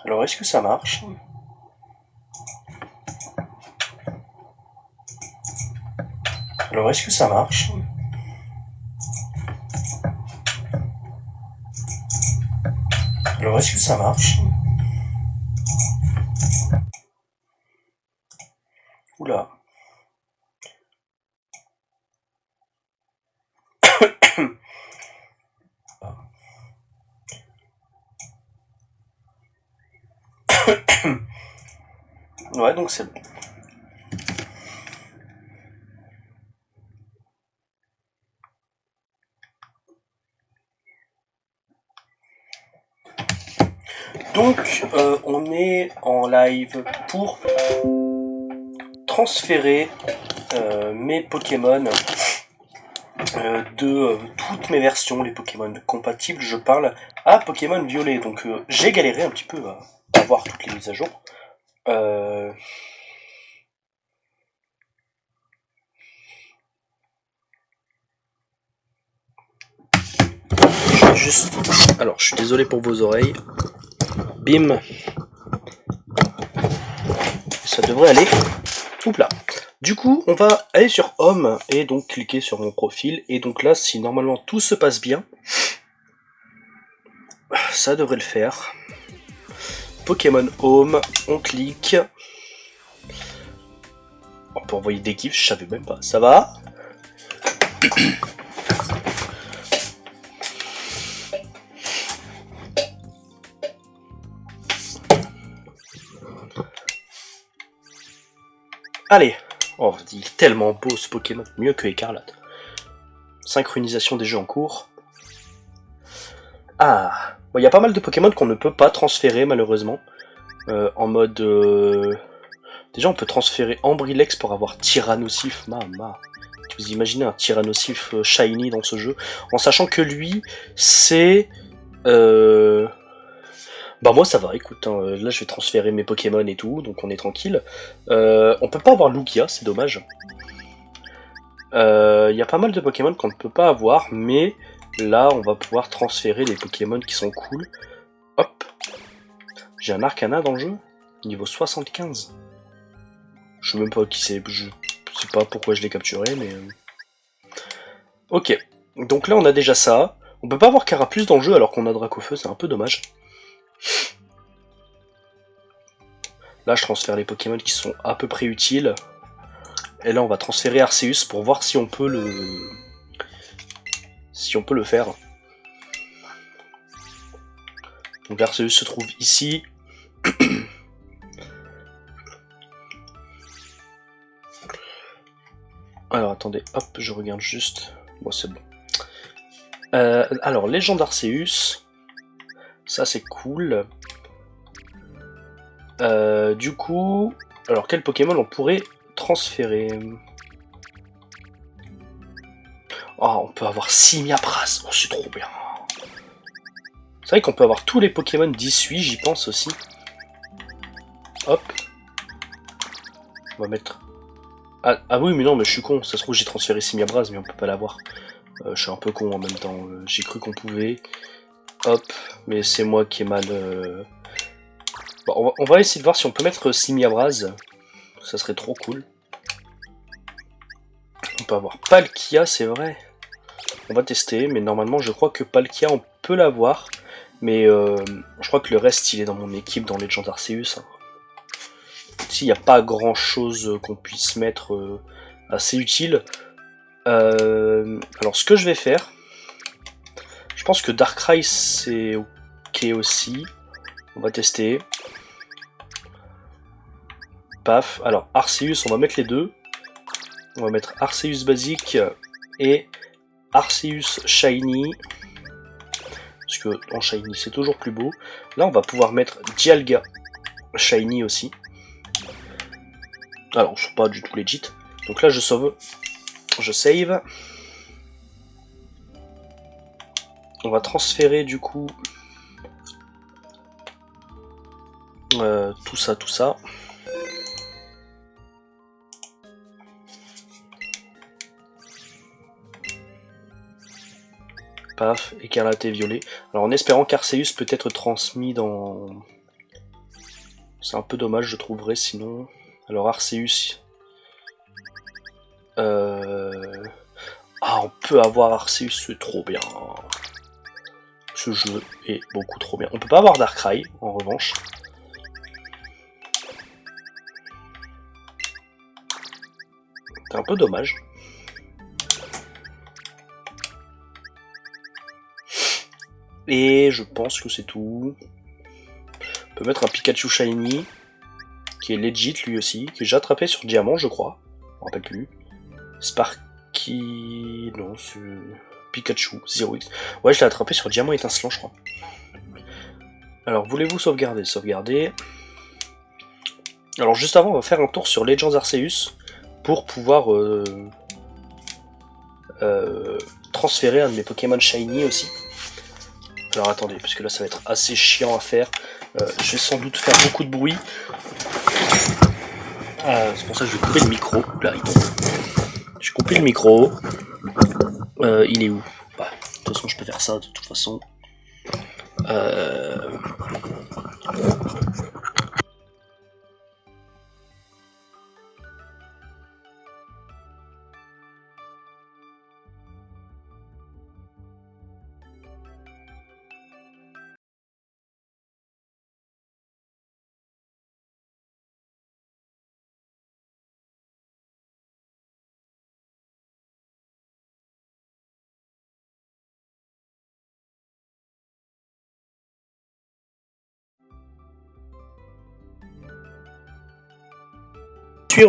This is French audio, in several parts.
Alors, est-ce que ça marche? Alors, est-ce que ça marche? Alors, est-ce que ça marche? Oula. Ouais, donc c'est bon. Donc, on est en live pour transférer mes Pokémon de toutes mes versions, les Pokémon compatibles, je parle à Pokémon Violet. Donc, j'ai galéré un petit peu à avoir toutes les mises à jour. Juste... Alors, je suis désolé pour vos oreilles. Bim. Ça devrait aller. Oups là. Du coup, on va aller sur Home et donc cliquer sur mon profil. Et donc là, si normalement tout se passe bien, ça devrait le faire. Pokémon Home, on clique. On peut envoyer des gifs, je savais même pas. Ça va? Allez. Oh, il est tellement beau ce Pokémon, mieux que Écarlate. Synchronisation des jeux en cours. Ah, bon, y a pas mal de Pokémon qu'on ne peut pas transférer malheureusement. En mode... Déjà on peut transférer Ambrilex pour avoir Tyrannosif. Vous imaginez un Tyrannosif shiny dans ce jeu, en sachant que lui, c'est... Bah moi ça va, écoute, hein, là je vais transférer mes Pokémon et tout, donc on est tranquille. On peut pas avoir Lugia, c'est dommage. Y a pas mal de Pokémon qu'on ne peut pas avoir, mais là on va pouvoir transférer les Pokémon qui sont cool. Hop. J'ai un Arcana dans le jeu, niveau 75. Je sais même pas qui c'est, je sais pas pourquoi je l'ai capturé, mais... Ok, donc là on a déjà ça. On peut pas avoir Carapuce dans le jeu alors qu'on a Dracofeu, c'est un peu dommage. Là je transfère les Pokémon qui sont à peu près utiles. Et là on va transférer Arceus pour voir si on peut le... faire. Donc Arceus se trouve ici. Alors attendez, hop, je regarde juste. Bon c'est bon. Alors, Légende Arceus. Ça c'est cool. Du coup... Alors quel Pokémon on pourrait transférer? Oh, on peut avoir Simiapras. Oh, c'est trop bien. C'est vrai qu'on peut avoir tous les Pokémon d'18, j'y pense aussi. Hop. On va mettre... Ah oui, mais non, mais je suis con. Ça se trouve, j'ai transféré Simiabras, mais on peut pas l'avoir. Je suis un peu con en même temps. J'ai cru qu'on pouvait. Hop. Mais c'est moi qui ai mal... Bon, on va essayer de voir si on peut mettre Simiabras. Ça serait trop cool. On peut avoir Palkia, c'est vrai. On va tester, mais normalement, je crois que Palkia, on peut l'avoir. Mais je crois que le reste, il est dans mon équipe, dans Legend Arceus. Hein. S'il n'y a pas grand chose qu'on puisse mettre assez utile. Alors ce que je vais faire, je pense que Darkrai c'est ok aussi. On va tester. Paf. Alors Arceus, on va mettre les deux. On va mettre Arceus basique et Arceus shiny. Parce que en shiny c'est toujours plus beau. Là on va pouvoir mettre Dialga shiny aussi. Alors je suis pas du tout legit. Donc là je sauve. Je save. On va transférer du coup tout ça. Paf, écarlate et violet. Alors en espérant qu'Arceus peut être transmis dans... C'est un peu dommage, je trouverais, sinon... Alors Arceus... Ah, on peut avoir Arceus, c'est trop bien. Ce jeu est beaucoup trop bien. On peut pas avoir Darkrai, en revanche. C'est un peu dommage. Et je pense que c'est tout. On peut mettre un Pikachu Shiny, qui est legit lui aussi, qui est déjà attrapé sur Diamant, je crois. Je me rappelle plus. Sparky... Non, c'est... Pikachu, 0x. Ouais, je l'ai attrapé sur Diamant étincelant, je crois. Alors, voulez-vous sauvegarder? Sauvegarder. Alors, juste avant, on va faire un tour sur Legends Arceus pour pouvoir transférer un de mes Pokémon Shiny aussi. Alors, attendez, parce que là, ça va être assez chiant à faire. Je vais sans doute faire beaucoup de bruit. C'est pour ça que je vais couper le micro. Là, il tombe. J'ai coupé le micro. Il est où? Bah, de toute façon, je peux faire ça de toute façon.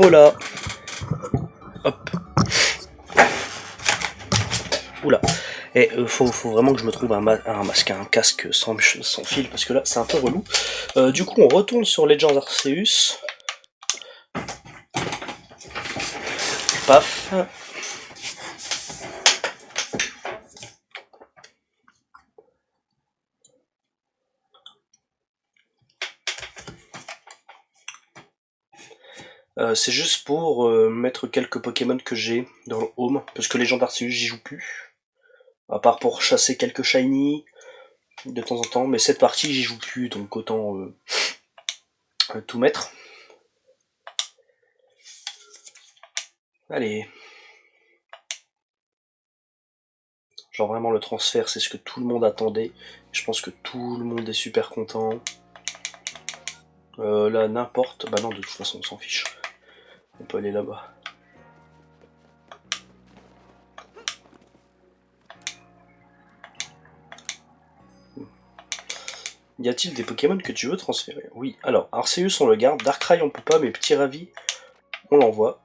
Là. Hop. Oula. Et faut vraiment que je me trouve un masque, un casque sans fil, parce que là, c'est un peu relou. Du coup, on retourne sur Legends Arceus. Paf. C'est juste pour mettre quelques Pokémon que j'ai dans le home, parce que Legends Arceus, j'y joue plus. À part pour chasser quelques shiny de temps en temps, mais cette partie, j'y joue plus, donc autant tout mettre. Allez. Genre vraiment le transfert, c'est ce que tout le monde attendait. Je pense que tout le monde est super content. Là, n'importe. Bah non, de toute façon, on s'en fiche. On peut aller là-bas. Y a-t-il des Pokémon que tu veux transférer? Oui. Alors, Arceus, on le garde. Darkrai, on peut pas, mais Petit Ravi, on l'envoie.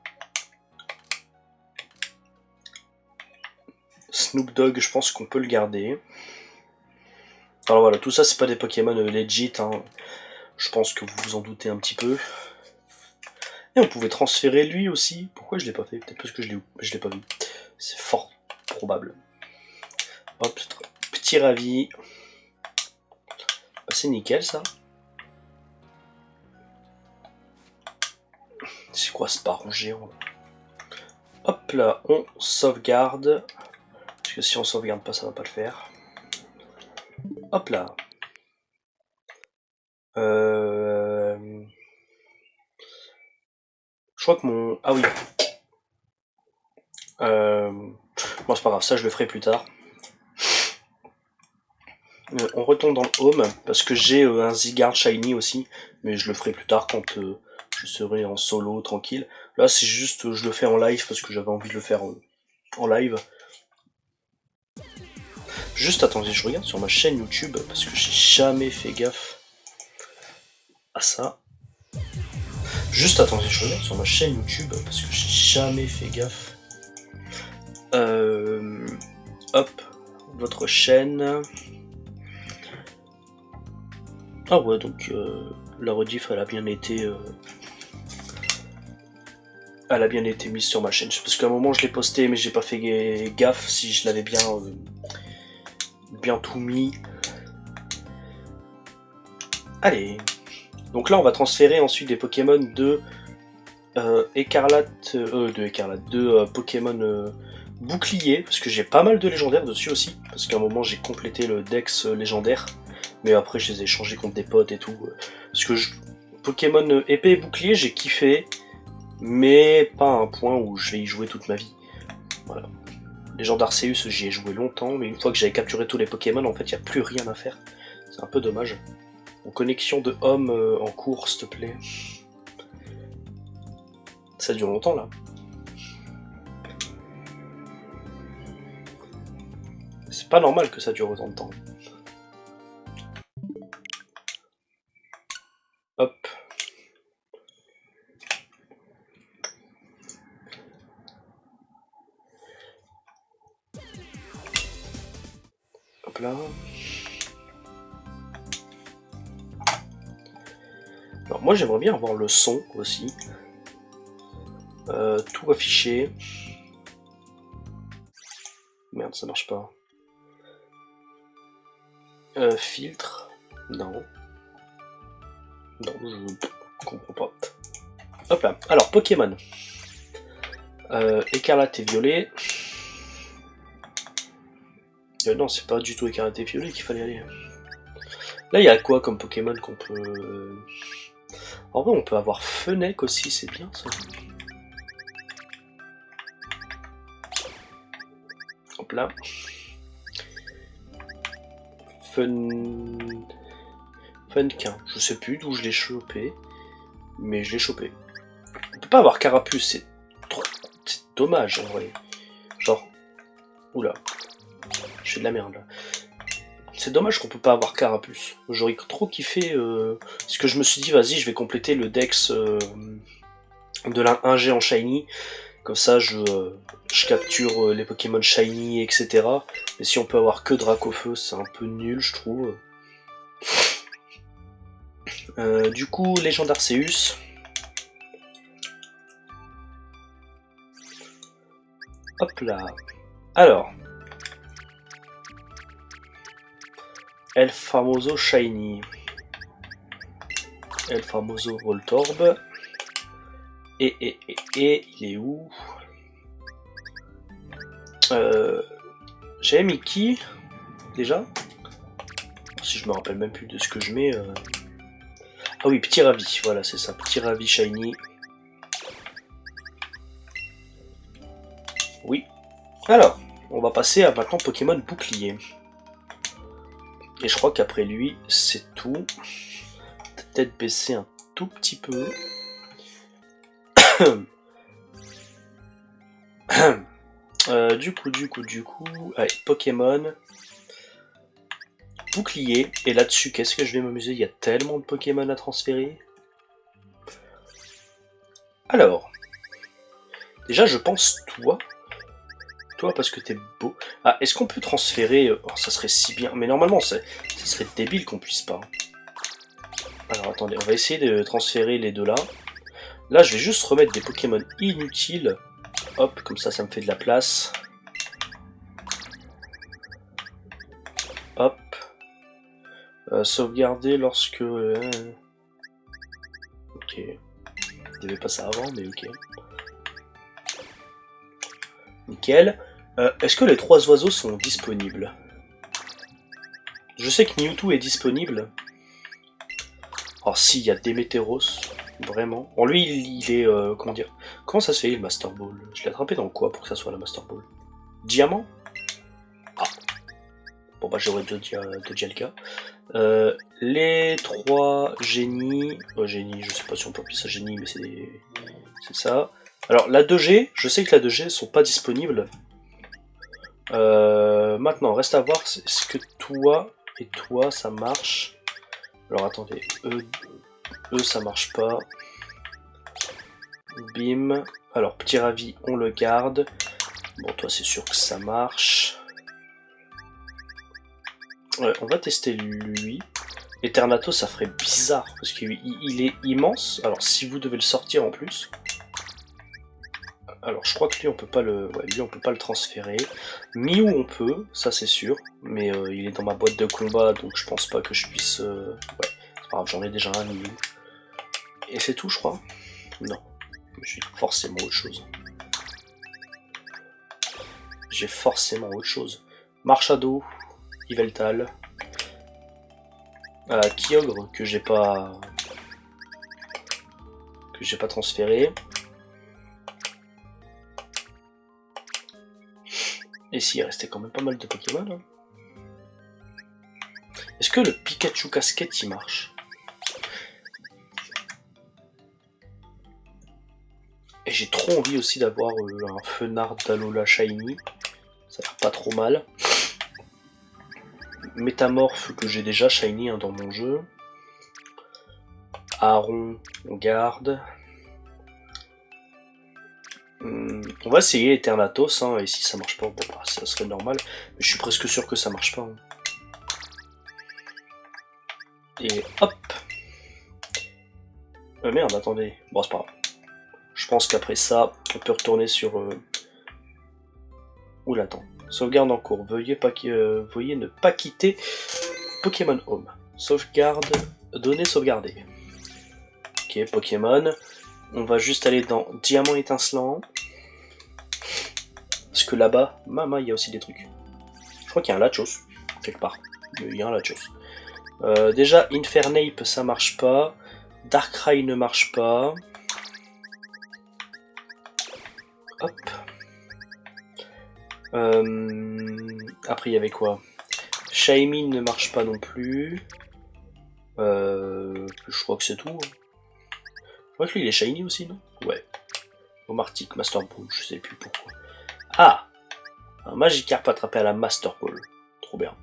Snoop Dogg, je pense qu'on peut le garder. Alors voilà, tout ça, c'est pas des Pokémon legit, hein. Je pense que vous vous en doutez un petit peu. Et on pouvait transférer lui aussi. Pourquoi je l'ai pas fait? Peut-être parce que je l'ai pas vu. C'est fort probable. Hop, Petit Ravi. Bah, c'est nickel ça. C'est quoi ce baron géant? Hop là, on sauvegarde. Parce que si on sauvegarde pas, ça va pas le faire. Hop là. Je crois que mon... Ah oui. Bon, c'est pas grave, ça je le ferai plus tard. On retourne dans le home, parce que j'ai un Zygarde Shiny aussi, mais je le ferai plus tard quand je serai en solo, tranquille. Là, c'est juste, je le fais en live, parce que j'avais envie de le faire en live. Juste, attendez, je regarde sur ma chaîne YouTube, parce que j'ai jamais fait gaffe à ça. Juste, attendez, je regarde sur ma chaîne YouTube, parce que j'ai jamais fait gaffe. Hop, votre chaîne... Ah ouais, donc la rediff, elle a bien été mise sur ma chaîne. Parce qu'à un moment je l'ai posté, mais j'ai pas fait gaffe si je l'avais bien tout mis. Allez. Donc là on va transférer ensuite des Pokémon de Pokémon Bouclier, parce que j'ai pas mal de légendaires dessus aussi, parce qu'à un moment j'ai complété le Dex légendaire, mais après je les ai changés contre des potes et tout. Parce que Pokémon épée et bouclier, j'ai kiffé, mais pas à un point où je vais y jouer toute ma vie. Voilà. Légende Arceus, j'y ai joué longtemps, mais une fois que j'avais capturé tous les Pokémon, en fait, il n'y a plus rien à faire. C'est un peu dommage. En connexion de homme en cours, s'il te plaît. Ça dure longtemps, là. C'est pas normal que ça dure autant de temps. Hop. Hop là. Alors moi j'aimerais bien avoir le son aussi. Tout affiché. Merde, ça marche pas. Filtre. Non. Non, je comprends pas. Hop là. Alors, Pokémon. Écarlate et violet. Non, c'est pas du tout écarlate et violet qu'il fallait aller. Là, il y a quoi comme Pokémon qu'on peut... En vrai, on peut avoir Fennec aussi, c'est bien ça. Hop là. Funkin. Je sais plus d'où je l'ai chopé, mais je l'ai chopé. On peut pas avoir Carapuce, c'est trop... C'est dommage en vrai. Genre... Oula. Je fais de la merde là. C'est dommage qu'on peut pas avoir Carapuce. J'aurais trop kiffé... Parce que je me suis dit, vas-y, je vais compléter le Dex de la 1G en Shiny. Comme ça, je capture les Pokémon Shiny, etc. Mais si on peut avoir que Dracofeu, c'est un peu nul, je trouve. Du coup, Légende Arceus. Hop là. Alors. El Famoso Shiny. El Famoso Voltorb. Et, il est où? J'avais mis qui déjà? Si je me rappelle même plus de ce que je mets. Ah oui, Petit Ravi, voilà, c'est ça, Petit Ravi Shiny. Oui. Alors, on va passer à maintenant Pokémon Bouclier. Et je crois qu'après lui, c'est tout. Peut-être baisser un tout petit peu. Du coup, allez, Pokémon Bouclier, et là-dessus, qu'est-ce que je vais m'amuser? Il y a tellement de Pokémon à transférer. Alors, déjà, je pense toi parce que t'es beau. Ah, est-ce qu'on peut transférer... Oh, ça serait si bien, mais normalement, ça serait débile qu'on puisse pas. Alors, attendez, on va essayer de transférer les deux là. Là, je vais juste remettre des Pokémon inutiles. Hop, comme ça me fait de la place. Hop. Sauvegarder lorsque... Ok. Je devais pas ça avant, mais ok. Nickel. Est-ce que les 3 oiseaux sont disponibles? Je sais que Mewtwo est disponible. Alors si, il y a Démétéros. Vraiment. Bon, lui, il est... comment dire? Comment ça se fait, le Master Ball? Je l'ai attrapé dans quoi pour que ça soit la Master Ball? Diamant? Ah. Bon, bah, j'aurais deux Dialga. Les 3 génies... génie, je sais pas si on peut appeler ça génie, mais c'est ça. Alors, la 2G, je sais que la 2G sont pas disponibles. Maintenant, reste à voir, est-ce que toi et toi, ça marche? Alors, attendez, eux, ça marche pas. Bim. Alors, Petit Ravi, on le garde. Bon, toi, c'est sûr que ça marche. Ouais, on va tester lui. Eternato, ça ferait bizarre, parce qu'il est immense. Alors, si vous devez le sortir en plus... Alors, je crois que lui, on peut pas le... Ouais, lui, on peut pas le transférer. Mew, on peut, ça c'est sûr. Mais il est dans ma boîte de combat, donc je pense pas que je puisse... Ouais, c'est pas grave, j'en ai déjà un Mew. Et c'est tout, je crois. Non. J'ai forcément autre chose. j'ai forcément autre chose. Marshado, Yveltal, Kyogre que j'ai pas transféré. Et si, il restait quand même pas mal de Pokémon. Hein. Est-ce que le Pikachu casquette il marche? Et j'ai trop envie aussi d'avoir un Fenard d'Alola Shiny. Ça a l'air pas trop mal. Métamorphe que j'ai déjà Shiny hein, dans mon jeu. Aron, on garde. On va essayer Eternatus, hein, et si ça marche pas, bon bah ça serait normal. Mais je suis presque sûr que ça marche pas. Hein. Et hop. Merde, attendez. Bon, c'est pas grave. Je pense qu'après ça, on peut retourner sur... Oula, attends. Sauvegarde en cours. Veuillez ne pas quitter Pokémon Home. Sauvegarde. Données sauvegardées. Ok, Pokémon. On va juste aller dans Diamant étincelant. Parce que là-bas, maman, il y a aussi des trucs. Je crois qu'il y a un Lachos, quelque part. Il y a un Lachos. Déjà, Infernape, ça marche pas. Darkrai ne marche pas. Hop. Après, il y avait quoi? Shaymin ne marche pas non plus. Je crois que c'est tout. Je crois que lui, il est shiny aussi, non? Ouais. Omartic, Master Ball, je sais plus pourquoi. Ah! Un Magikarp attrapé à la Master Ball. Trop bien.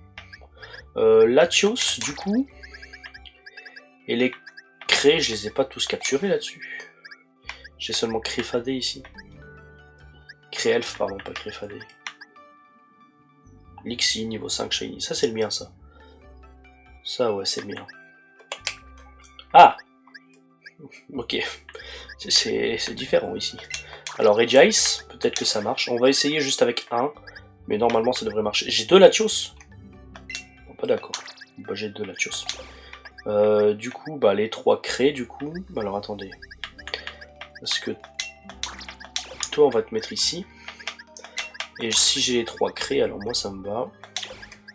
Latios, du coup. Et les Cré, je les ai pas tous capturés là-dessus. J'ai seulement Créfadé ici. Créelf, pardon, pas Créfadé. Lixie, niveau 5 shiny. Ça, c'est le mien, ça. Ça, ouais, c'est le mien. Ah! Ok. C'est différent ici. Alors, Regice, peut-être que ça marche. On va essayer juste avec un. Mais normalement, ça devrait marcher. J'ai deux Latios. Bon, pas d'accord. Bah, j'ai deux Latios. Du coup, bah, les trois Cré, du coup. Alors, attendez. Parce que... Toi, on va te mettre ici. Et si j'ai les trois Cré, alors moi, ça me va.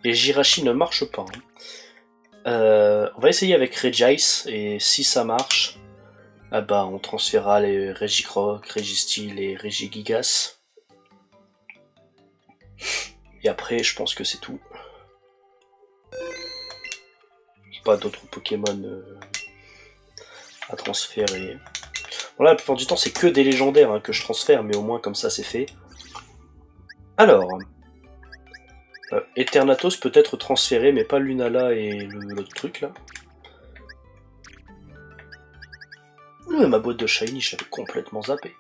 Et Jirachi ne marche pas. Hein. On va essayer avec Regice. Et si ça marche... Ah bah, on transférera les Regicroc, Registeel et Regigigas. Et après, je pense que c'est tout. Pas d'autres Pokémon à transférer. Bon là, la plupart du temps, c'est que des légendaires hein, que je transfère, mais au moins comme ça, c'est fait. Alors, Eternatus peut être transféré, mais pas Lunala et l'autre truc là. Ma boîte de Shiny, je l'avais complètement zappé.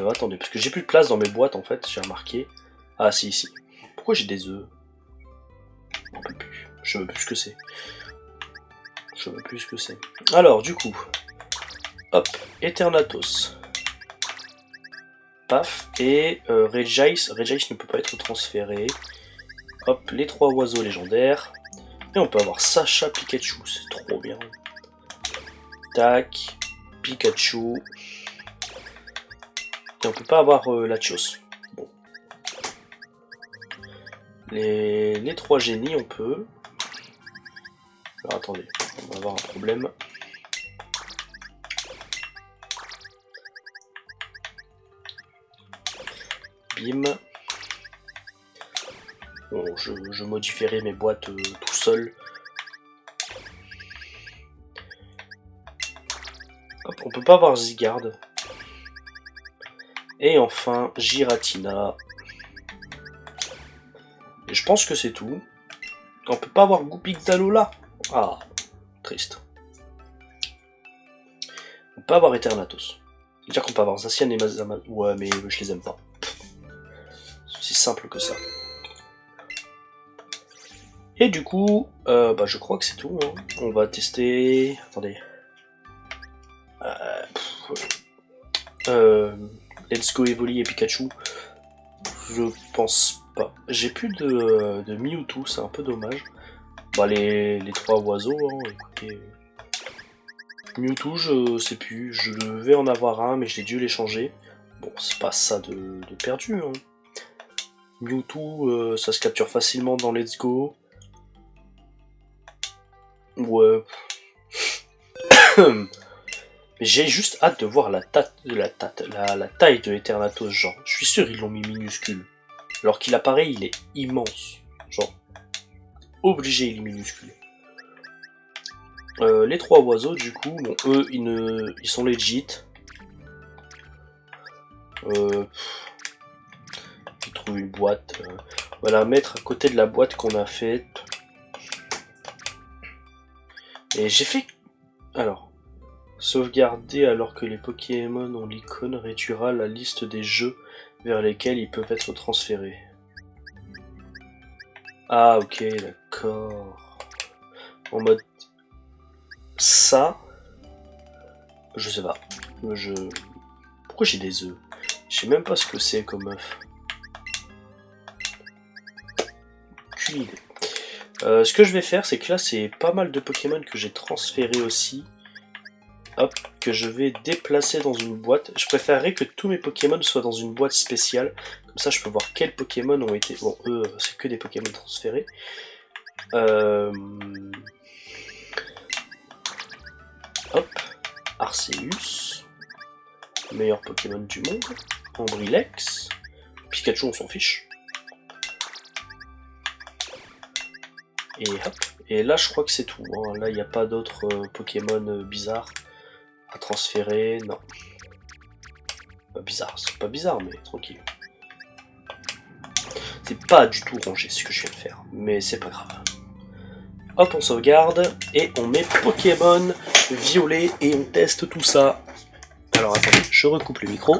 Attendez, parce que j'ai plus de place dans mes boîtes en fait, j'ai remarqué. Ah si, ici. Pourquoi j'ai des œufs? J'en peux plus. Je veux plus ce que c'est. Je veux plus ce que c'est. Alors, du coup. Hop, Eternatus. Paf. Et Regice. Regice ne peut pas être transféré. Hop, les trois oiseaux légendaires. Et on peut avoir Sacha Pikachu, c'est trop bien. Tac, Pikachu. Et on peut pas avoir Latios. Bon. Les trois génies, on peut. Alors attendez, on va avoir un problème. Bim. Bon, je modifierai mes boîtes tout seul. Hop, on peut pas avoir Zygarde. Et enfin, Giratina. Et je pense que c'est tout. On peut pas avoir Goupik-Dalola. Ah, triste. On peut avoir Eternatus. C'est-à-dire qu'on peut avoir Zacian et Mazama. Ouais, mais je les aime pas. C'est simple que ça. Et du coup, bah je crois que c'est tout. Hein. On va tester... Attendez. Let's Go Evoli et Pikachu. Je pense pas. J'ai plus de Mewtwo, c'est un peu dommage. Bah les trois oiseaux, hein, écoutez. Mewtwo, je sais plus. Je vais en avoir un, mais j'ai dû l'échanger. Bon, c'est pas ça de perdu. Hein. Mewtwo, ça se capture facilement dans Let's Go. Ouais. J'ai juste hâte de voir la taille de Eternatus, genre. Je suis sûr ils l'ont mis minuscule. Alors qu'il apparaît, il est immense. Genre, obligé, il est minuscule. Les trois oiseaux, du coup, bon, eux, ils sont legit. J'ai trouvé une boîte. On va la mettre à côté de la boîte qu'on a faite. Et j'ai fait... Alors, sauvegarder alors que les Pokémon ont l'icône réduira la liste des jeux vers lesquels ils peuvent être transférés. Ah, ok, d'accord. En mode... Ça... Je sais pas. Pourquoi j'ai des œufs? Je sais même pas ce que c'est comme œuf. Aucune idée. Ce que je vais faire, c'est que là, c'est pas mal de Pokémon que j'ai transférés aussi. Hop, que je vais déplacer dans une boîte. Je préférerais que tous mes Pokémon soient dans une boîte spéciale. Comme ça, je peux voir quels Pokémon ont été... Bon, eux, c'est que des Pokémon transférés. Hop, Arceus. Meilleur Pokémon du monde. Ambrilex. Pikachu, on s'en fiche. Et hop. Et là, je crois que c'est tout. Hein. Là, il n'y a pas d'autres Pokémon bizarres à transférer. Non. Pas bizarre. C'est pas bizarre, mais tranquille. C'est pas du tout rangé ce que je viens de faire. Mais c'est pas grave. Hop, on sauvegarde. Et on met Pokémon violet. Et on teste tout ça. Alors attendez, je recoupe le micro.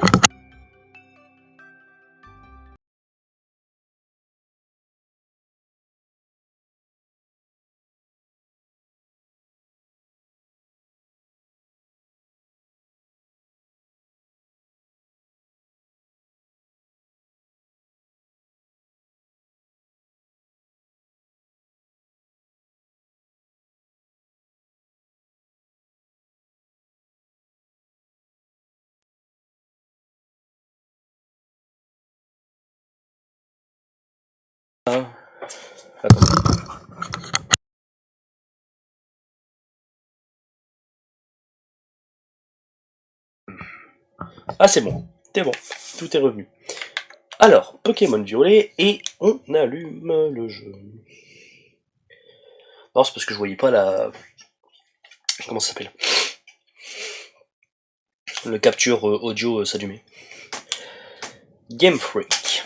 Attends. Ah, c'est bon. C'est bon. Tout est revenu. Alors, Pokémon violet, et on allume le jeu. Non, c'est parce que je voyais pas la... Comment ça s'appelle? Le capture audio s'allumer. Game Freak.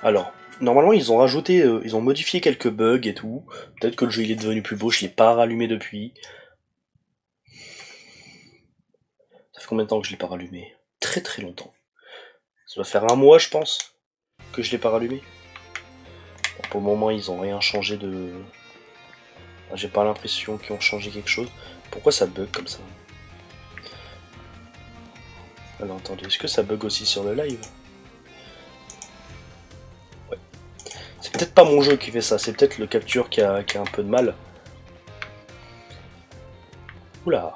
Alors, normalement ils ont rajouté, ils ont modifié quelques bugs et tout. Peut-être que le jeu il est devenu plus beau, je l'ai pas rallumé depuis. Ça fait combien de temps que je l'ai pas rallumé? Très très longtemps. Ça doit faire un mois je pense que je l'ai pas rallumé. Bon, pour le moment ils ont rien changé de... J'ai pas l'impression qu'ils ont changé quelque chose. Pourquoi ça bug comme ça? Alors attendez, est-ce que ça bug aussi sur le live? Ouais. C'est peut-être pas mon jeu qui fait ça, c'est peut-être le capture qui a un peu de mal. Oula.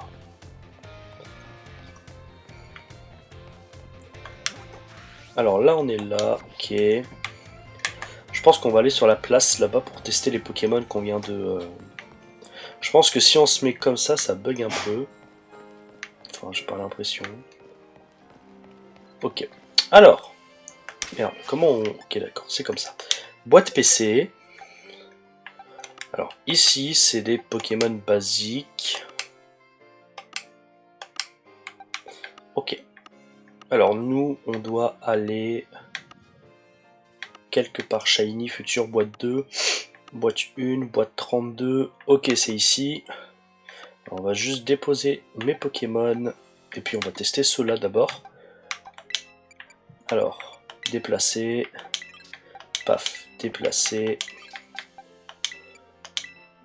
Alors là on est là, ok. Je pense qu'on va aller sur la place là-bas pour tester les Pokémon qu'on vient de... Je pense que si on se met comme ça bug un peu. Enfin, j'ai pas l'impression. Ok. Alors. Merde, comment on... Ok, d'accord, c'est comme ça. Boîte PC. Alors, ici, c'est des Pokémon basiques. Ok. Alors, nous, on doit aller... quelque part Shiny, future, boîte 2. Boîte 1, boîte 32. Ok, c'est ici. Alors, on va juste déposer mes Pokémon. Et puis, on va tester ceux-là d'abord. Alors, déplacer. Paf, déplacer.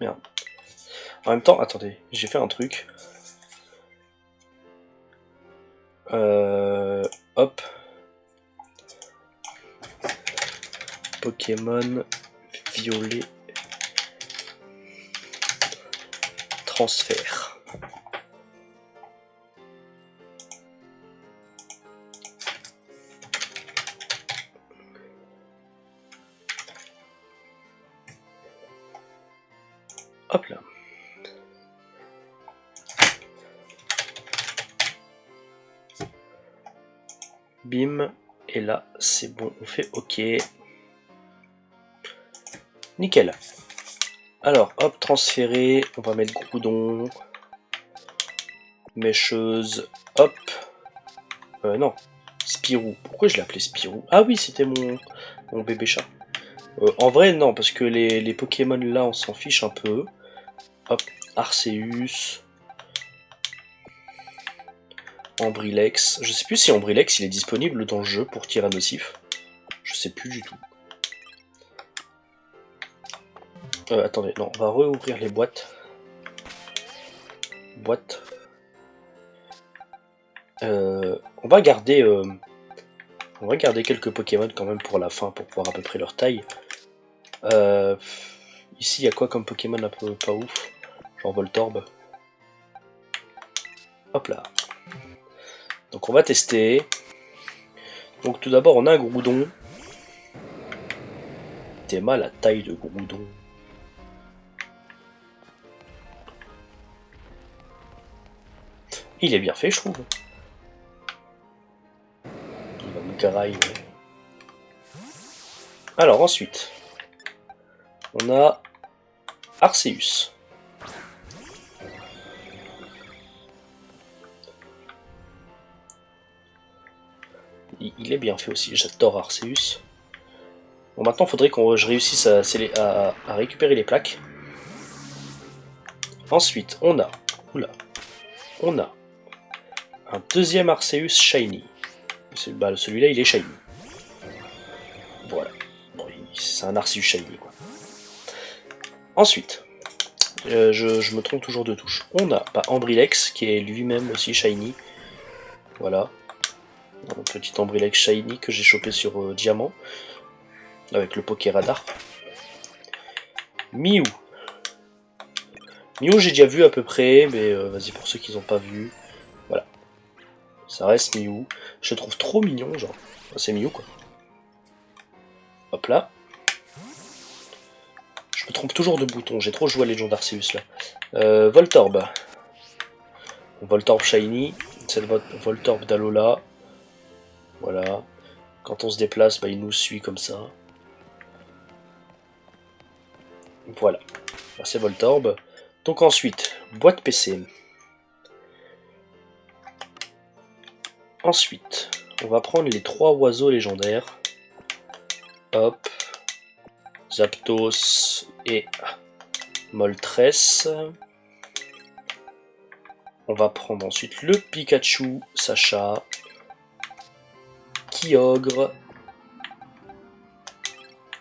Merde. En même temps, attendez, j'ai fait un truc. Hop. Pokémon violet. Transfert. Hop là. Bim. Et là, c'est bon, on fait OK. Nickel. Alors, hop, transférer. On va mettre Groudon. Mècheuse. Hop. Non. Spirou. Pourquoi je l'ai appelé Spirou? Ah oui, c'était mon bébé chat. En vrai, non, parce que les Pokémon là, on s'en fiche un peu. Hop. Arceus. Ambrilex. Je sais plus si Ambrilex il est disponible dans le jeu pour Tyrannosif. Je sais plus du tout. Attendez, non, on va rouvrir les boîtes. Boîte. On va garder quelques Pokémon quand même pour la fin, pour voir à peu près leur taille. Ici, il y a quoi comme Pokémon un peu pas ouf? Genre Voltorb. Hop là. Donc on va tester. Donc tout d'abord, on a un Groudon. T'es mal la taille de Groudon. Il est bien fait, je trouve. Il va me grailler. Alors ensuite, on a Arceus. Il est bien fait aussi, j'adore Arceus. Bon, maintenant, il faudrait que je réussisse à récupérer les plaques. Ensuite, on a un deuxième Arceus Shiny. Celui-là, il est Shiny. Voilà. Bon, c'est un Arceus Shiny, quoi. Ensuite, je me trompe toujours de touche. On a Ambrilex, qui est lui-même aussi Shiny. Voilà. Un petit Ambrilex Shiny que j'ai chopé sur Diamant. Avec le Pokéradar. Mew. Mew, j'ai déjà vu à peu près, mais vas-y, pour ceux qui n'ont pas vu. Voilà. Ça reste Mew. Je le trouve trop mignon, genre. C'est Mew, quoi. Hop là. Je me trompe toujours de bouton, j'ai trop joué à Legend Arceus là. Voltorb. Voltorb Shiny. C'est le Voltorb d'Alola. Voilà. Quand on se déplace, il nous suit comme ça. Voilà. C'est Voltorb. Donc ensuite, boîte PC. Ensuite, on va prendre les 3 oiseaux légendaires. Hop. Zapdos et Moltres. On va prendre ensuite le Pikachu, Sacha, Kyogre.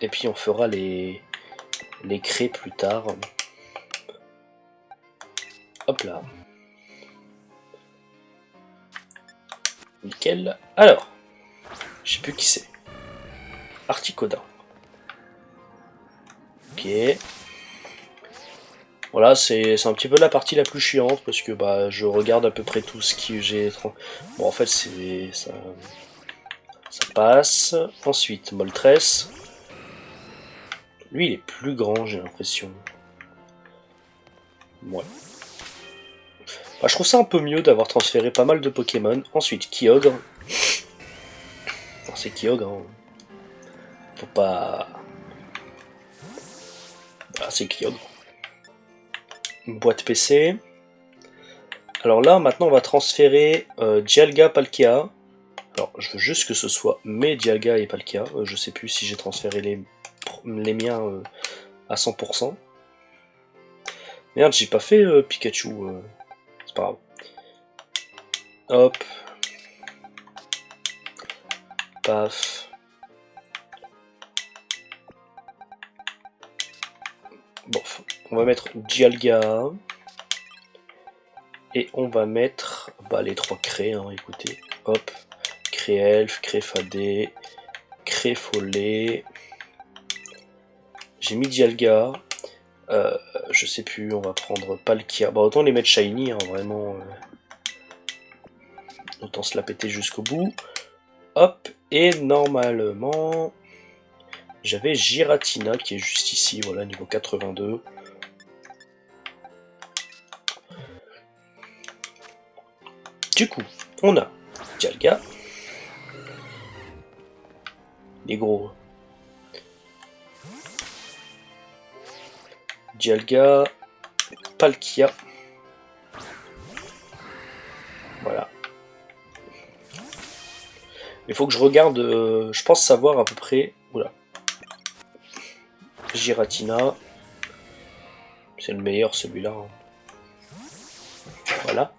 Et puis on fera les craies plus tard. Hop là. Nickel. Alors, je sais plus qui c'est. Articodin. Ok. Voilà, c'est un petit peu la partie la plus chiante parce que je regarde à peu près tout ce que j'ai. Bon, en fait, ça passe. Ensuite, Moltres. Lui, il est plus grand, j'ai l'impression. Ouais. Je trouve ça un peu mieux d'avoir transféré pas mal de Pokémon. Ensuite, Kyogre. C'est Kyogre, hein. Faut pas... Voilà, c'est Kyogre. Une boîte PC. Alors là, maintenant, on va transférer Dialga, Palkia. Alors, je veux juste que ce soit mes Dialga et Palkia. Je sais plus si j'ai transféré les miens à 100%. Merde, j'ai pas fait Pikachu. C'est pas grave. Hop. Paf. Bon, on va mettre Dialga. Et on va mettre les 3 craies, hein, écoutez. Hop. Créelfe, Créfadé, Créfollet. J'ai mis Dialga. Je sais plus, on va prendre Palkia. Autant les mettre Shiny, hein, vraiment. Autant se la péter jusqu'au bout. Hop, et normalement, j'avais Giratina qui est juste ici, voilà, niveau 82. Du coup, on a Dialga. Les gros. Dialga. Palkia. Voilà. Il faut que je regarde, je pense savoir à peu près... Oula. Giratina. C'est le meilleur celui-là. Hein. Voilà.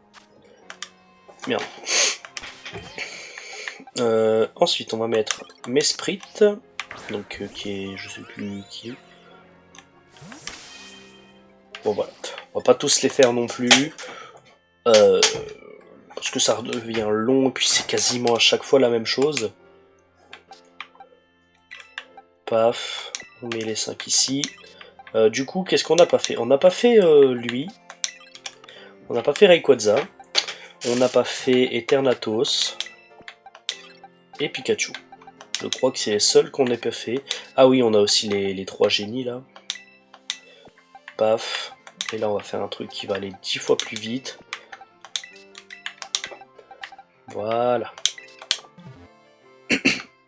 Merde. Ensuite, on va mettre Mesprit. Donc, qui est... Je sais plus qui est. Bon, voilà. On va pas tous les faire non plus. Parce que ça devient long et puis c'est quasiment à chaque fois la même chose. Paf. On met les 5 ici. Du coup, qu'est-ce qu'on n'a pas fait? On n'a pas fait lui. On n'a pas fait Rayquaza. On n'a pas fait Eternatus. Et Pikachu. Je crois que c'est les seuls qu'on n'ait pas fait. Ah oui, on a aussi les 3 génies là. Paf. Et là, on va faire un truc qui va aller 10 fois plus vite. Voilà.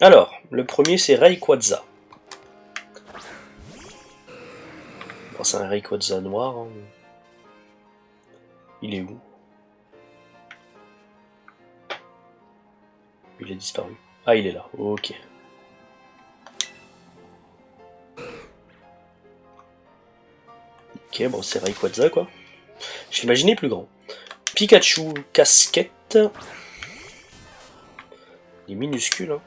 Alors, le premier c'est Rayquaza. Bon, c'est un Rayquaza noir. Hein. Il est où? Il a disparu. Ah, il est là. Ok. Ok, bon, c'est Rayquaza quoi. Je l'imaginais plus grand. Pikachu, casquette. Il est minuscule. Hein.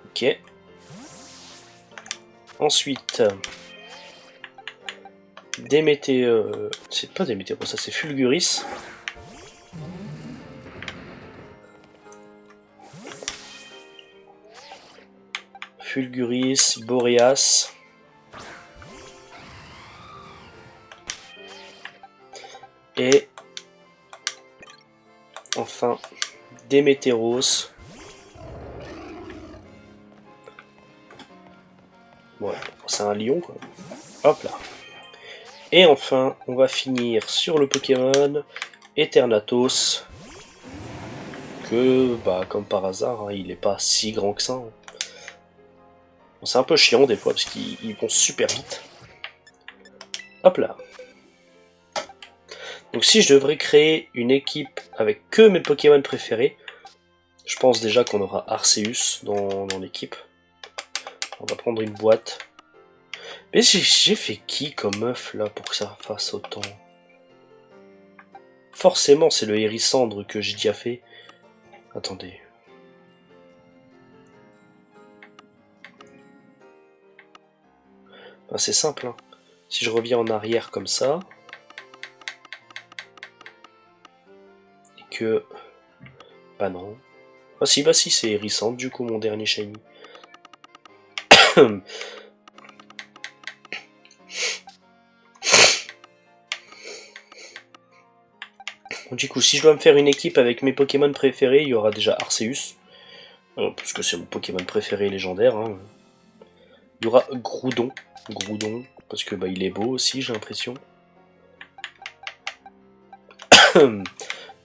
Ok. Ensuite, c'est pas Démétéo, ça c'est Fulguris. Fulguris, Boreas. Et enfin Démétéros. Ouais, c'est un lion quoi. Hop là. Et enfin, on va finir sur le Pokémon Eternatus. Que, bah, comme par hasard, hein, il est pas si grand que ça. Hein. Bon, c'est un peu chiant des fois parce qu'ils vont super vite. Hop là. Donc si je devrais créer une équipe avec que mes Pokémon préférés, je pense déjà qu'on aura Arceus dans l'équipe. On va prendre une boîte. Mais j'ai fait qui comme œuf là pour que ça fasse autant? Forcément c'est le Hérissandre que j'ai déjà fait. Attendez. Ben, c'est simple. Hein. Si je reviens en arrière comme ça. Et que... Bah non. Bah si, c'est Hérissandre du coup mon dernier shiny. Du coup, si je dois me faire une équipe avec mes Pokémon préférés, il y aura déjà Arceus. Parce que c'est mon Pokémon préféré légendaire. Hein. Il y aura Groudon. Groudon, parce que bah, il est beau aussi, j'ai l'impression.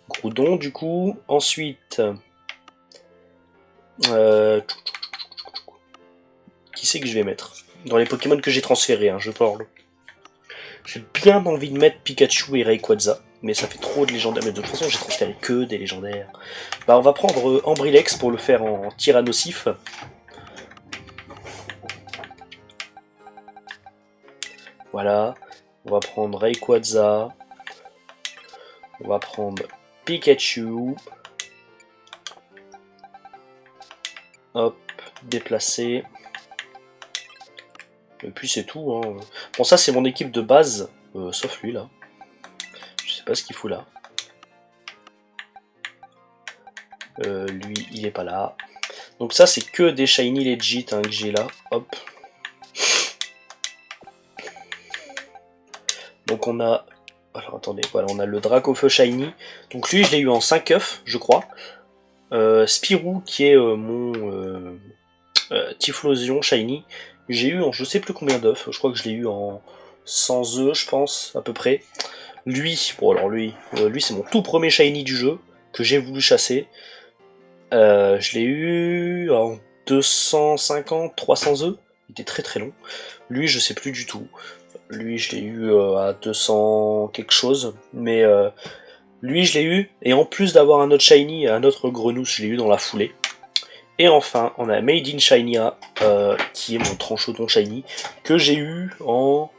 Groudon, du coup. Ensuite... Qui c'est que je vais mettre? Dans les Pokémon que j'ai transférés, hein, je parle. J'ai bien envie de mettre Pikachu et Rayquaza. Mais ça fait trop de légendaires. Mais de toute façon, j'ai transféré que des légendaires. Bah, on va prendre Ambrilex pour le faire en Tyrannosif. Voilà. On va prendre Rayquaza. On va prendre Pikachu. Hop, déplacer. Et puis c'est tout. Hein. Bon, ça c'est mon équipe de base. Sauf lui là. Je sais pas ce qu'il fout là. Lui, il est pas là. Donc ça, c'est que des shiny legit hein, que j'ai là. Hop. Donc on a... Alors attendez, voilà, on a le Dracofeu shiny. Donc lui, je l'ai eu en 5 œufs, je crois. Spirou, qui est mon Typhlosion shiny. J'ai eu en je sais plus combien d'œufs. Je crois que je l'ai eu en 100 œufs, je pense, à peu près. Lui, bon alors lui c'est mon tout premier shiny du jeu, que j'ai voulu chasser. Je l'ai eu en 250, 300 œufs. Il était très très long. Lui, je sais plus du tout. Lui, je l'ai eu à 200 quelque chose. Mais lui, je l'ai eu. Et en plus d'avoir un autre shiny, un autre grenousse, je l'ai eu dans la foulée. Et enfin, on a Made in Shinya, qui est mon tranchodon shiny, que j'ai eu en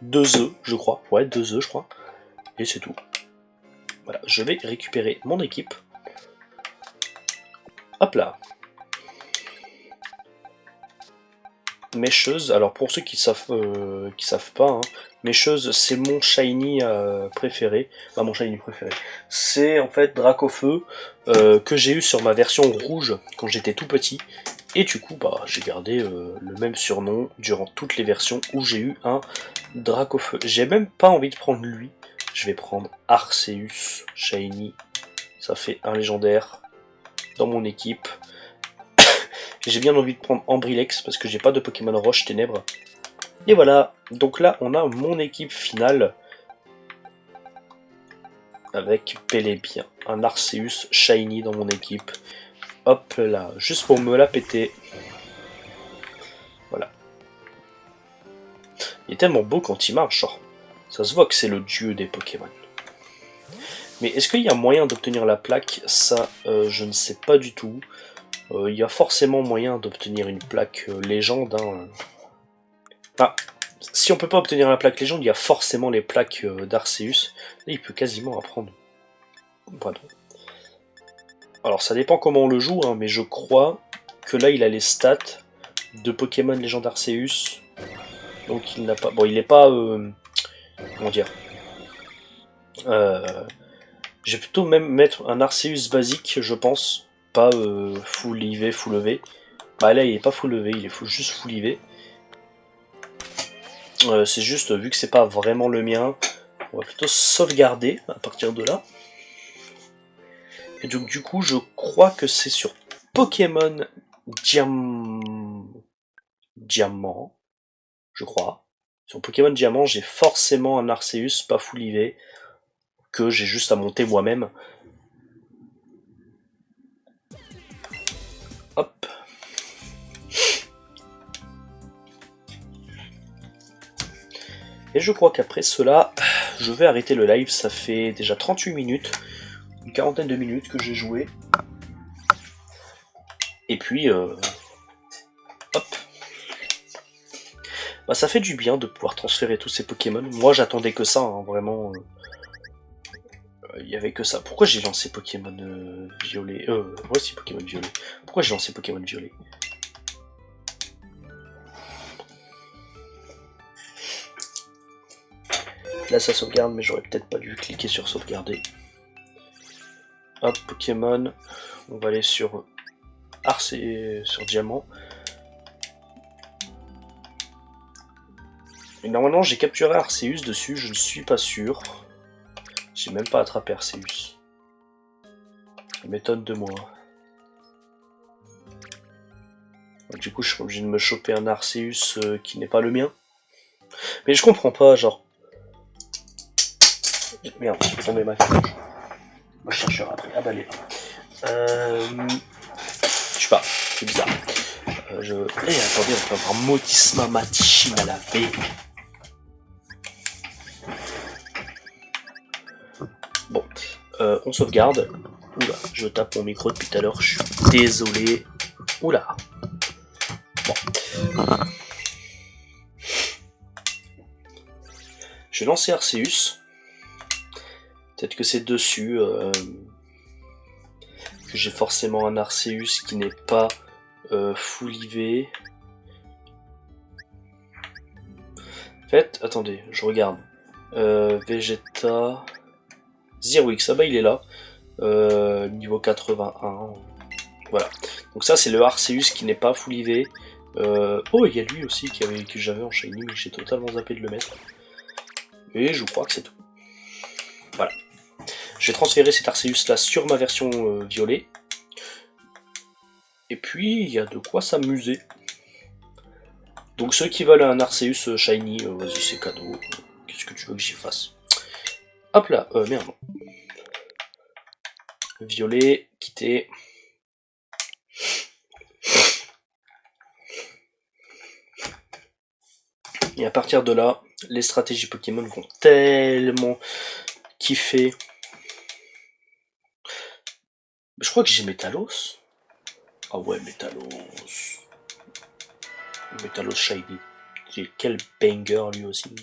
2 œufs, je crois. Ouais, 2 œufs, je crois. Et c'est tout. Voilà, je vais récupérer mon équipe. Hop là. Mècheuse, alors pour ceux qui savent pas, hein, Mècheuse c'est mon shiny préféré. Enfin, mon shiny préféré. C'est en fait Dracofeu que j'ai eu sur ma version rouge quand j'étais tout petit. Et du coup, bah, j'ai gardé le même surnom durant toutes les versions où j'ai eu un Dracofeu. J'ai même pas envie de prendre lui. Je vais prendre Arceus shiny. Ça fait un légendaire dans mon équipe. J'ai bien envie de prendre Ambrilex parce que j'ai pas de Pokémon Roche Ténèbres. Et voilà, donc là on a mon équipe finale avec bel et bien un Arceus Shiny dans mon équipe. Hop là, juste pour me la péter. Voilà. Il est tellement beau quand il marche, genre. Ça se voit que c'est le dieu des Pokémon. Mais est-ce qu'il y a moyen d'obtenir la plaque? Ça, je ne sais pas du tout. Il y a forcément moyen d'obtenir une plaque légende. Hein. Enfin, si on peut pas obtenir la plaque légende, il y a forcément les plaques d'Arceus. Là, il peut quasiment apprendre. Pardon. Alors, ça dépend comment on le joue, hein, mais je crois que là, il a les stats de Pokémon légende Arceus. Donc, il n'a pas... Bon, il n'est pas... comment dire Je vais plutôt même mettre un Arceus basique, je pense. Pas full IV, full EV. Bah là, il est pas full EV, il est juste full IV. C'est juste, vu que c'est pas vraiment le mien, on va plutôt sauvegarder à partir de là. Et donc du coup, je crois que c'est sur Pokémon Diamant, je crois. Sur Pokémon Diamant, j'ai forcément un Arceus, pas full IV, que j'ai juste à monter moi-même. Hop. Et je crois qu'après cela, je vais arrêter le live. Ça fait déjà 38 minutes, une quarantaine de minutes que j'ai joué. Et puis, hop. Bah, ça fait du bien de pouvoir transférer tous ces Pokémon. Moi, j'attendais que ça, hein, vraiment. Il y avait que ça. Pourquoi j'ai lancé Pokémon Violet voici Pokémon Violet. Pourquoi j'ai lancé Pokémon Violet? Là, ça sauvegarde, mais j'aurais peut-être pas dû cliquer sur sauvegarder. Hop, Pokémon. On va aller sur sur Diamant. Et normalement, j'ai capturé Arceus dessus, je ne suis pas sûr. J'ai même pas attrapé Arceus. Ça m'étonne de moi. Du coup, je suis obligé de me choper un Arceus qui n'est pas le mien. Mais je comprends pas, genre... Merde, j'ai tombé ma cage. Moi, je chercherai après. Ah bah, allez. Je sais pas, c'est bizarre. Eh, attendez, on peut avoir Motisma Matichim à la V. Bon, on sauvegarde. Oula, je tape mon micro depuis tout à l'heure, je suis désolé. Oula. Bon. Je vais lancer Arceus. Peut-être que c'est dessus que j'ai forcément un Arceus qui n'est pas full IV. En fait, attendez, je regarde. Vegeta... Zerwix, ah bah il est là. Niveau 81. Voilà. Donc ça c'est le Arceus qui n'est pas full IV. Oh, il y a lui aussi que j'avais en Shiny, mais j'ai totalement zappé de le mettre. Et je crois que c'est tout. Voilà. Je vais transférer cet Arceus là sur ma version violet. Et puis il y a de quoi s'amuser. Donc ceux qui veulent un Arceus Shiny, vas-y c'est cadeau. Qu'est-ce que tu veux que j'y fasse? Hop là, merde. Violet, quitter. Et à partir de là, les stratégies Pokémon vont tellement kiffer. Mais je crois que j'ai Métalos. Ah ouais, Métalos. Métalos Shiny. Quel banger lui aussi.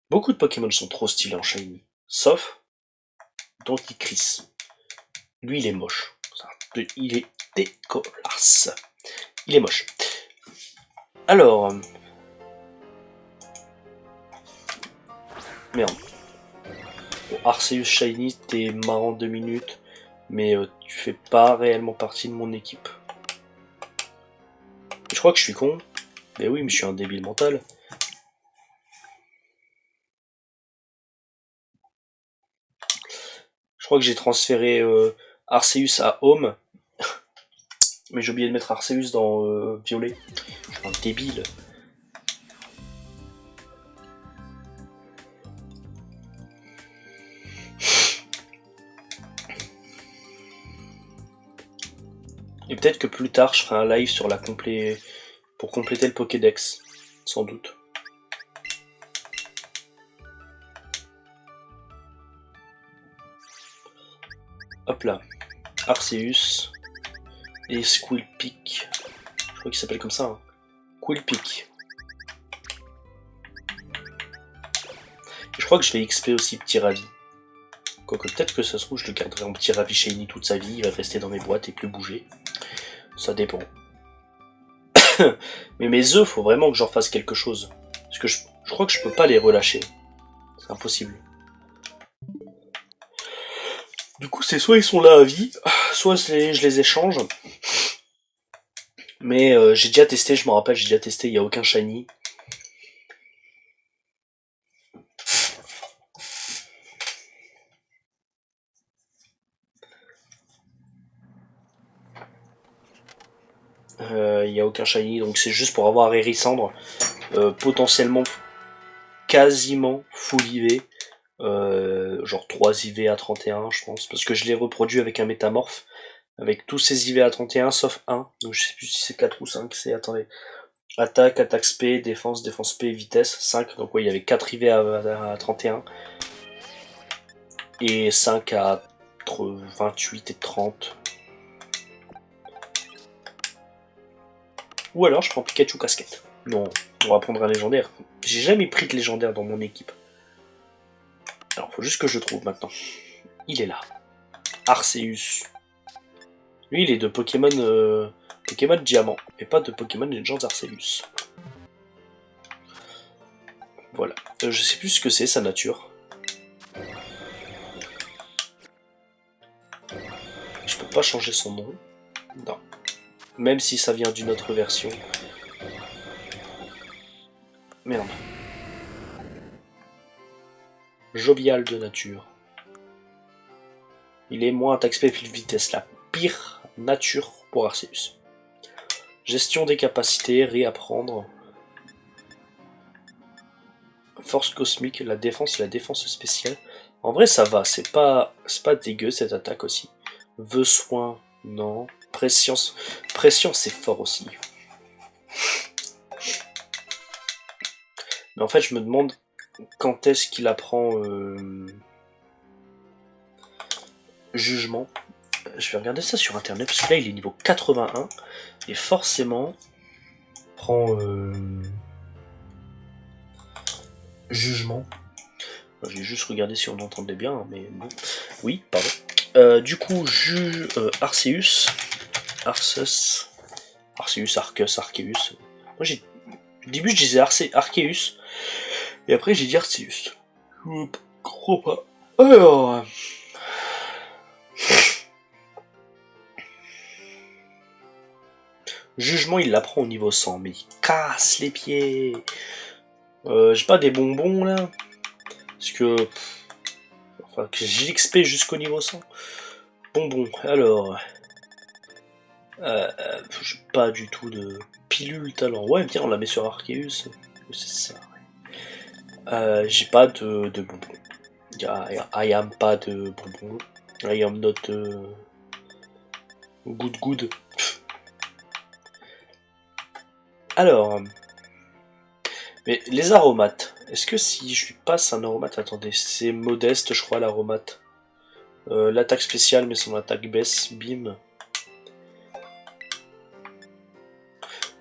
Beaucoup de Pokémon sont trop stylés en Shiny. Sauf Denticris. Lui, il est moche. Il est dégueulasse. Il est moche. Alors... Merde. Bon, Arceus Shiny, t'es marrant 2 minutes, mais tu fais pas réellement partie de mon équipe. Je crois que je suis con. Mais oui, mais je suis un débile mental. Je crois que j'ai transféré Arceus à Home. Mais j'ai oublié de mettre Arceus dans Violet. Je suis un débile. Et peut-être que plus tard, je ferai un live sur la pour compléter le Pokédex. Sans doute. Hop là. Arceus. Et Squealpeak. Je crois qu'il s'appelle comme ça. Hein. Squealpeak. Je crois que je vais XP aussi Petit Ravi. Quoique peut-être que ça se trouve, je le garderai en Petit Ravi Shiny toute sa vie. Il va rester dans mes boîtes et plus bouger. Ça dépend. Mais mes œufs, faut vraiment que j'en fasse quelque chose. Parce que je crois que je peux pas les relâcher. C'est impossible. Du coup, c'est soit ils sont là à vie, soit je les échange. Mais j'ai déjà testé, je me rappelle, j'ai déjà testé, il n'y a aucun shiny. Il n'y a aucun shiny, donc c'est juste pour avoir Hérissandre. Potentiellement quasiment full IV. Genre 3 IV à 31 je pense, parce que je l'ai reproduit avec un métamorphe, avec tous ces IV à 31 sauf un, donc je sais plus si c'est 4 ou 5, c'est, attendez, attaque, attaque SP, défense, défense P, vitesse, 5, donc ouais il y avait 4 IV à 31, et 5 à 28 et 30. Ou alors je prends Pikachu casquette. Non, on va prendre un légendaire. J'ai jamais pris de légendaire dans mon équipe. Alors, faut juste que je le trouve maintenant. Il est là. Arceus. Lui, il est de Pokémon, Pokémon Diamant, et pas de Pokémon Legends Arceus. Voilà. Je sais plus ce que c'est, sa nature. Je peux pas changer son nom. Non. Même si ça vient d'une autre version. Merde. Jovial de nature. Il est moins attaque spé puis vitesse, la pire nature pour Arceus. Gestion des capacités, réapprendre. Force cosmique, la défense et la défense spéciale. En vrai ça va, c'est pas dégueu cette attaque aussi. Vœu soin, non. Pression c'est fort aussi. Mais en fait je me demande quand est-ce qu'il apprend jugement. Je vais regarder ça sur internet parce que là il est niveau 81 et forcément prend jugement. J'ai juste regardé si on entendait bien, mais bon. Oui, pardon. Du coup, Arceus. Arceus. Arceus, Arceus, Arceus. Moi, au début, je disais Arceus. Et après, j'ai dit Arceus. Je ne crois pas. Alors. Jugement, il l'apprend au niveau 100, mais il casse les pieds. J'ai pas des bonbons là. Parce que. Enfin, que j'ai l'XP jusqu'au niveau 100. Bonbons, alors. J'ai pas du tout de pilule talent. Ouais, bien, on la met sur Arceus. C'est ça, ouais. J'ai pas de bonbons. I am pas de bonbons. I am not good. Alors, mais les aromates. Est-ce que si je lui passe un aromate, attendez, c'est modeste, je crois, l'aromate. L'attaque spéciale, mais son attaque baisse, bim.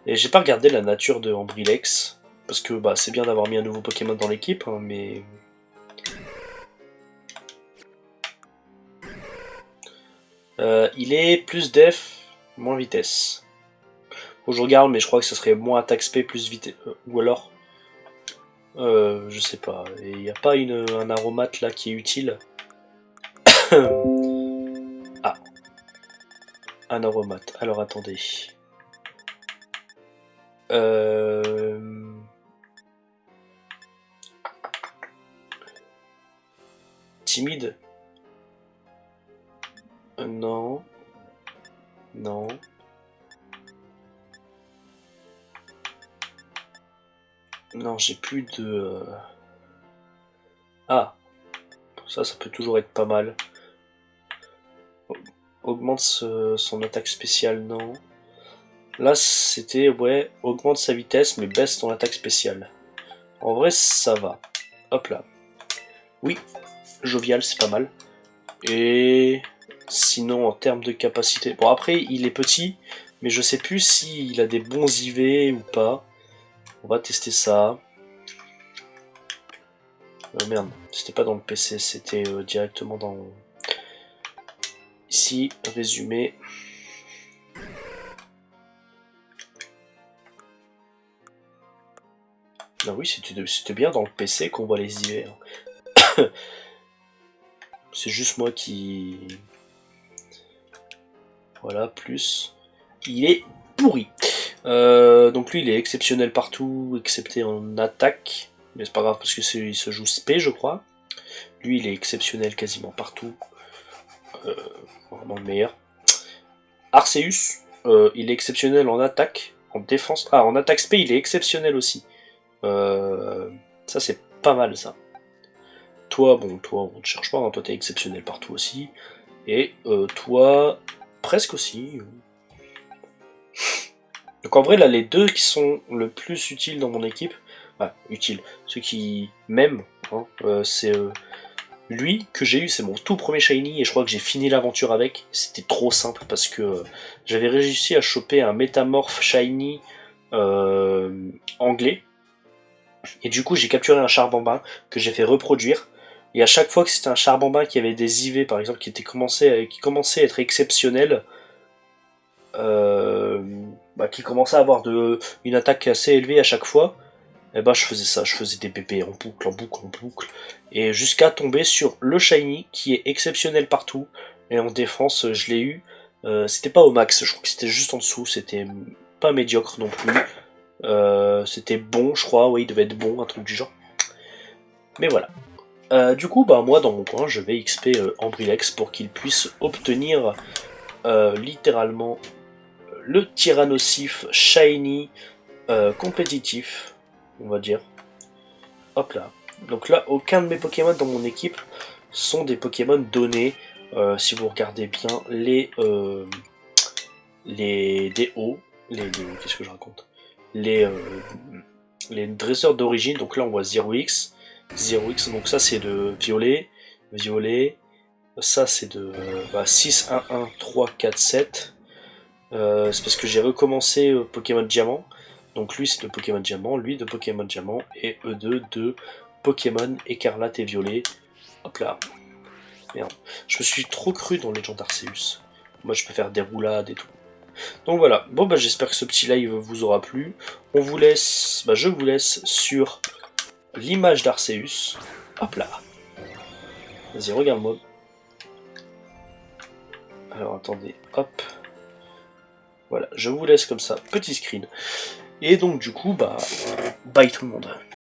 Et j'ai pas regardé la nature de Ambrilex, parce que bah, c'est bien d'avoir mis un nouveau Pokémon dans l'équipe, hein, mais... il est plus def, moins vitesse. Faut que je regarde, mais je crois que ce serait moins attaque spé, plus vitesse. Ou alors... je sais pas. Il n'y a pas un aromate là qui est utile. Ah. Un aromate. Alors attendez. Timide. Non. Non. Non, j'ai plus de... Ah. Ça peut toujours être pas mal. Augmente son attaque spéciale, non. Là, c'était, ouais, augmente sa vitesse, mais baisse ton attaque spéciale. En vrai, ça va. Hop là. Oui, jovial, c'est pas mal. Et sinon, en termes de capacité... Bon, après, il est petit, mais je sais plus s'il a des bons IV ou pas. On va tester ça. Merde, c'était pas dans le PC, c'était directement dans... Ici, résumé. Ah oui, c'était bien dans le PC qu'on voit les IV. C'est juste moi qui... Voilà, plus... Il est pourri. Donc lui, il est exceptionnel partout, excepté en attaque. Mais c'est pas grave, parce que il se joue spé, je crois. Lui, il est exceptionnel quasiment partout. Vraiment le meilleur. Arceus, il est exceptionnel en attaque, en défense. Ah, en attaque spé, il est exceptionnel aussi. Ça, c'est pas mal, ça. Toi, bon, toi, on te cherche pas, hein, toi, t'es exceptionnel partout aussi. Et toi, presque aussi. Donc en vrai, là, les deux qui sont le plus utiles dans mon équipe, enfin, utiles, ceux qui m'aiment, hein, c'est lui que j'ai eu, c'est mon tout premier shiny, et je crois que j'ai fini l'aventure avec. C'était trop simple, parce que j'avais réussi à choper un métamorphe shiny anglais, et du coup j'ai capturé un charbambin que j'ai fait reproduire, et à chaque fois que c'était un charbambin qui avait des IV par exemple, qui commençait à être exceptionnel, qui commençait à avoir une attaque assez élevée à chaque fois, et bah je faisais ça, je faisais des bébés en boucle, et jusqu'à tomber sur le shiny qui est exceptionnel partout, et en défense je l'ai eu, c'était pas au max, je crois que c'était juste en dessous, c'était pas médiocre non plus, c'était bon je crois, oui il devait être bon, un truc du genre, mais voilà. Du coup bah moi dans mon coin je vais XP Ambrilex pour qu'il puisse obtenir littéralement le Tyrannosif shiny compétitif, on va dire. Hop là. Donc là, aucun de mes Pokémon dans mon équipe sont des Pokémon donnés. Si vous regardez bien les DO, qu'est-ce que je raconte, les dresseurs d'origine. Donc là, on voit 0x, 0x. Donc ça, c'est de violet, violet. Ça, c'est de 6, 1, 1, 3, 4, 7. C'est parce que j'ai recommencé Pokémon Diamant. Donc lui c'est de Pokémon Diamant, lui de Pokémon Diamant, et eux deux de Pokémon Écarlate et Violet. Hop là. Merde. Je me suis trop cru dans Legend Arceus. Moi je peux faire des roulades et tout. Donc voilà. Bon bah j'espère que ce petit live vous aura plu. On vous laisse, je vous laisse sur l'image d'Arceus. Hop là. Vas-y regarde-moi. Alors attendez, hop. Voilà, je vous laisse comme ça, petit screen. Et donc du coup, bye tout le monde.